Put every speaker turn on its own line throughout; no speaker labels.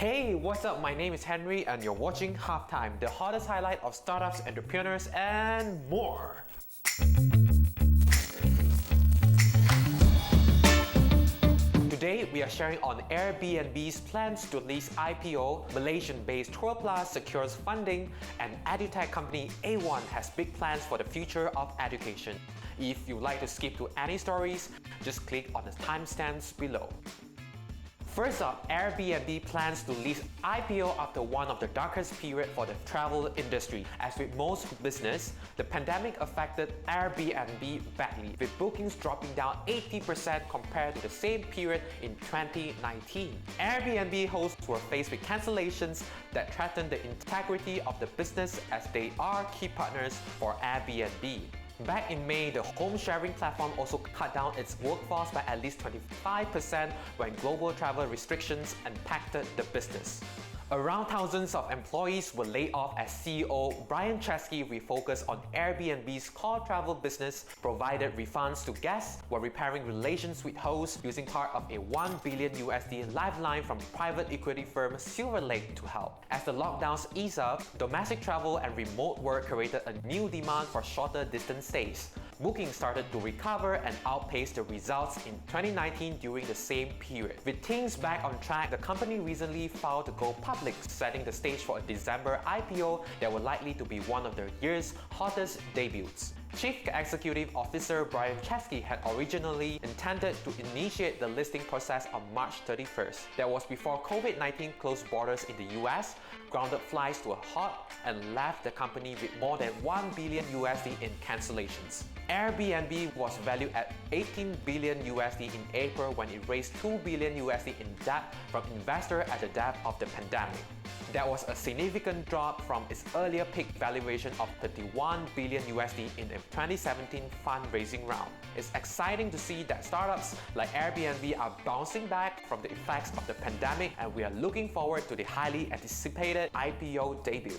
Hey, what's up? My name is Henry and you're watching Halftime, the hottest highlight of startups, entrepreneurs, and more. Today, we are sharing on Airbnb's plans to lease IPO, Malaysian-based TourPlus secures funding, and edutech company A1 has big plans for the future of education. If you'd like to skip to any stories, just click on the timestamps below. First up, Airbnb plans to list IPO after one of the darkest periods for the travel industry. As with most business, the pandemic affected Airbnb badly, with bookings dropping down 80% compared to the same period in 2019. Airbnb hosts were faced with cancellations that threatened the integrity of the business as they are key partners for Airbnb. Back in May, the home-sharing platform also cut down its workforce by at least 25% when global travel restrictions impacted the business. Around thousands of employees were laid off as CEO Brian Chesky refocused on Airbnb's core travel business, provided refunds to guests, while repairing relations with hosts using part of a $1 billion lifeline from private equity firm Silver Lake to help. As the lockdowns ease up, domestic travel and remote work created a new demand for shorter distance stays. Bookings started to recover and outpace the results in 2019 during the same period. With things back on track, the company recently filed to go public, setting the stage for a December IPO that will likely to be one of the year's hottest debuts. Chief Executive Officer Brian Chesky had originally intended to initiate the listing process on March 31st. That was before COVID-19 closed borders in the US, grounded flights to a halt, and left the company with more than $1 billion in cancellations. Airbnb was valued at $18 billion in April when it raised $2 billion in debt from investors at the depth of the pandemic. That was a significant drop from its earlier peak valuation of $31 billion in a 2017 fundraising round. It's exciting to see that startups like Airbnb are bouncing back from the effects of the pandemic, and we are looking forward to the highly anticipated IPO debut.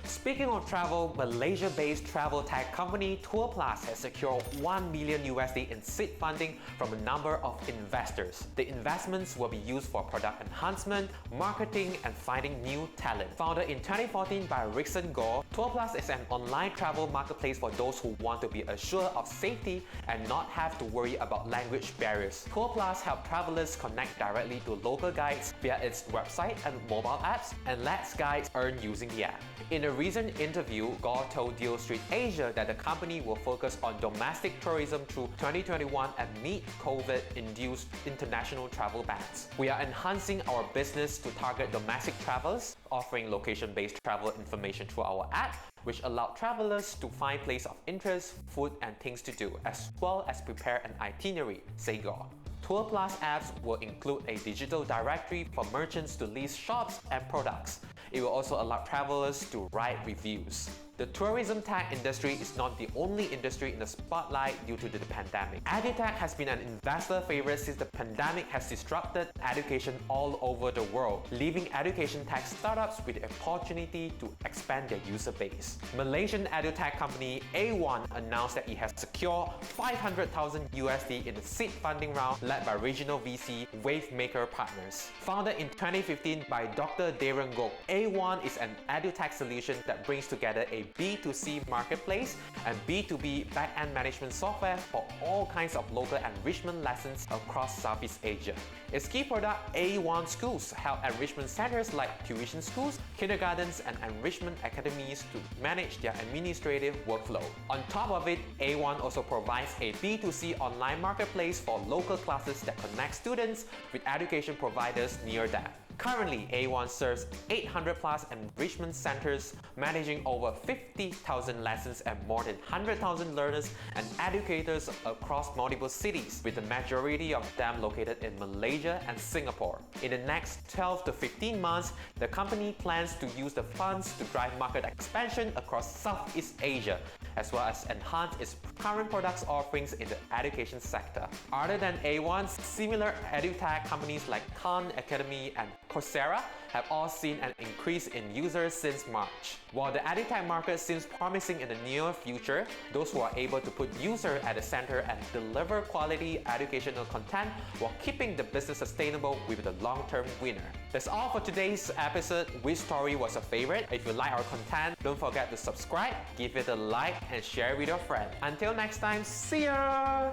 Speaking of travel, Malaysia-based travel tech company TourPlus has secured $1 million in seed funding from a number of investors. The investments will be used for product enhancement, marketing, and finding new talent. Founded in 2014 by Rickson Gore, TourPlus is an online travel marketplace for those who want to be assured of safety and not have to worry about language barriers. TourPlus helps travelers connect directly to local guides via its website and mobile apps, and lets guides earn using the app. In a recent interview, Gore told Deal Street Asia that the company will focus on domestic tourism through 2021 and meet COVID-induced international travel bans. We are enhancing our business to target domestic travelers, offering location-based travel information through our app, which allow travelers to find places of interest, food, and things to do, as well as prepare an itinerary, say Gore. TourPlus apps will include a digital directory for merchants to list shops and products. It will also allow travelers to write reviews. The tourism tech industry is not the only industry in the spotlight due to the pandemic. EdTech has been an investor favorite since the pandemic has disrupted education all over the world, leaving education tech startups with the opportunity to expand their user base. Malaysian edutech company A1 announced that it has secured $500,000 in the seed funding round led by regional VC Wavemaker Partners. Founded in 2015 by Dr. Darren Gok, A1 is an edutech solution that brings together a B2C marketplace and B2B back-end management software for all kinds of local enrichment lessons across Southeast Asia. Its key product, A1 Schools, help enrichment centers like tuition schools, kindergartens, and enrichment academies to manage their administrative workflow. On top of it, A1 also provides a B2C online marketplace for local classes that connect students with education providers near them. Currently, A1 serves 800 plus enrichment centers, managing over 50,000 lessons and more than 100,000 learners and educators across multiple cities, with the majority of them located in Malaysia and Singapore. In the next 12 to 15 months, the company plans to use the funds to drive market expansion across Southeast Asia, as well as enhance its current products offerings in the education sector. Other than A1, similar edutech companies like Khan Academy and Coursera have all seen an increase in users since March. While the edutech market seems promising in the near future, those who are able to put user at the center and deliver quality educational content while keeping the business sustainable will be the long-term winner. That's all for today's episode. Which story was your favorite? If you like our content, don't forget to subscribe, give it a like, and share with your friend. Until next time, see ya!